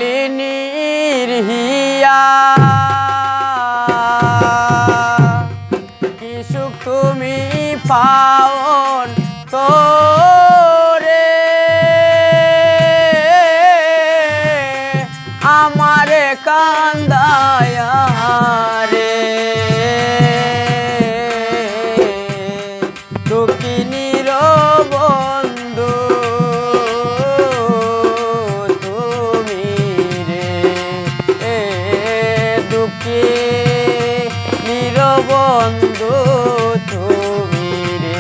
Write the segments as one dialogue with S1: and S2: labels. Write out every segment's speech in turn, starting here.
S1: কাঙ্গালিনীর হিয়া কি সুখ তুমি পাওন তোরে আমারে কান্দায়া রে দুঃখিনীর বন্ধু বন্ধু তুমি রে।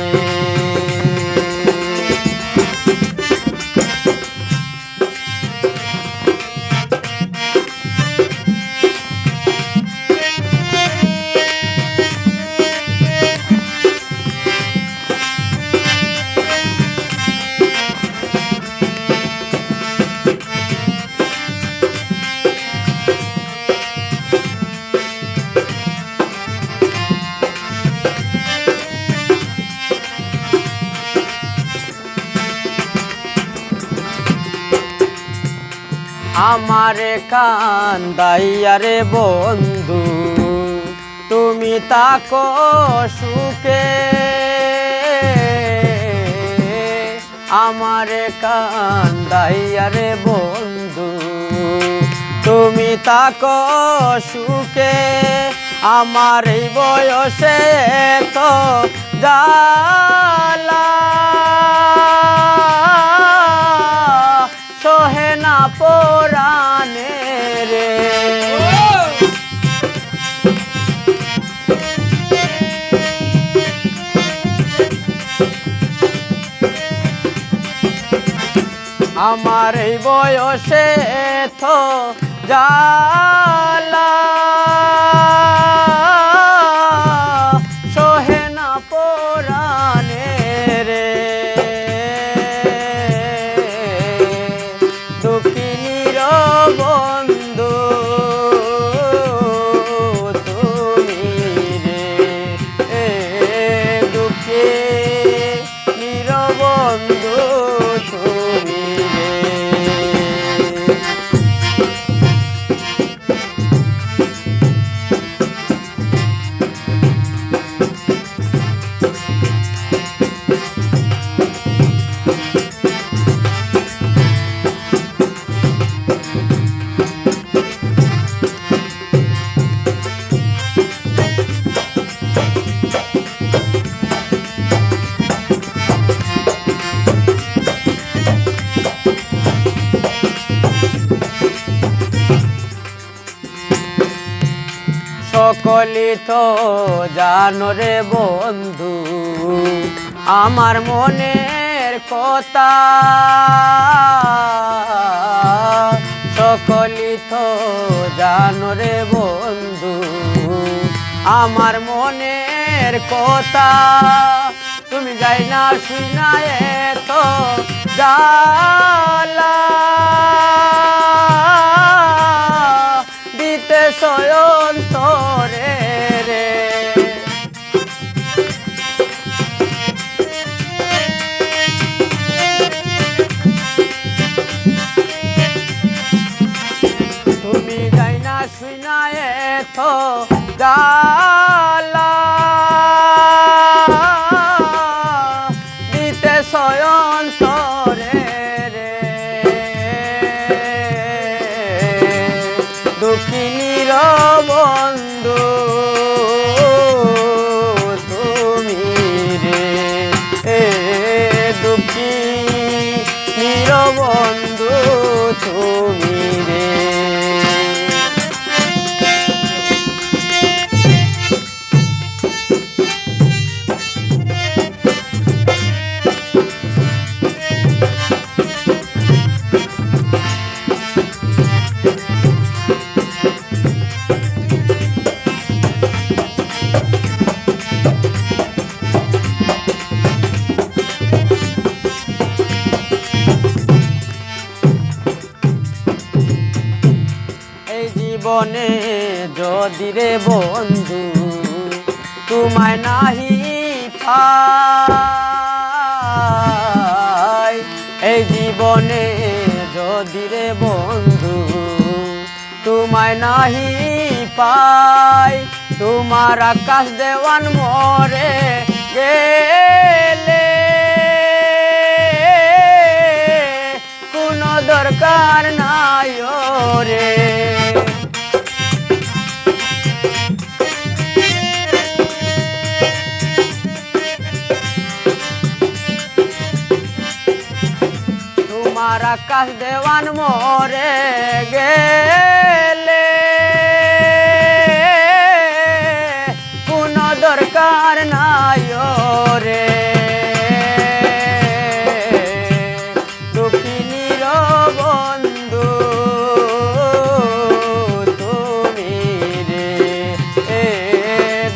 S1: আমারে কান্দাইয়া রে বন্ধু তুমি তাকো সুখে আমারে কান্দাইয়া রে বন্ধু তুমি তাকো সুখে আমার এই বয়সে তো জ্বালা সহে না পরাণে রে আমার এই বয়সে তো জ্বালা সহে না পরাণে রে দুঃখিনীর বন্ধু তুমি রে দুঃখিনীর বন্ধু তুমি রে। সকলি তো জানো রে বন্ধু আমার মনের কথা সকলি তো জানো রে বন্ধু আমার মনের কথা তুমি যাই না শুনায় তো জ্বালা দিতে সয়ন্তরে রে তুমি যাই না শুনায় তো জ্বালা দিতে সয়ন্তরে রে দুঃখিনীর বন্ধু তুমি রে দুঃখিনীর বন্ধু তুমি রে। জীবনে যদি রে বন্ধু তোমায় নাহি পাই এই জীবনে যদি রে বন্ধু তোমায় নাহি পাই, তোমার আকাশ দেওয়ান মরে গেলে কোনো দরকার নাই রে। তোমার আকাশ দেওয়ান মরে গেলে কোনো দরকার নাই রে। দুঃখিনীর বন্ধু তুমি রে,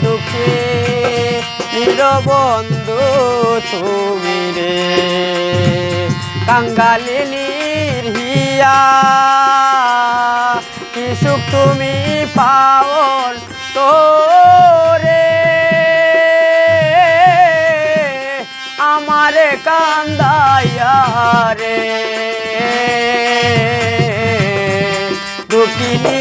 S1: দুঃখিনীর বন্ধু তুমি রে। কাঙ্গালিনীর হিয়া কি সুখ তুমি পাওন তোরে, আমারে কান্দাইয়া রে। দুঃখিনী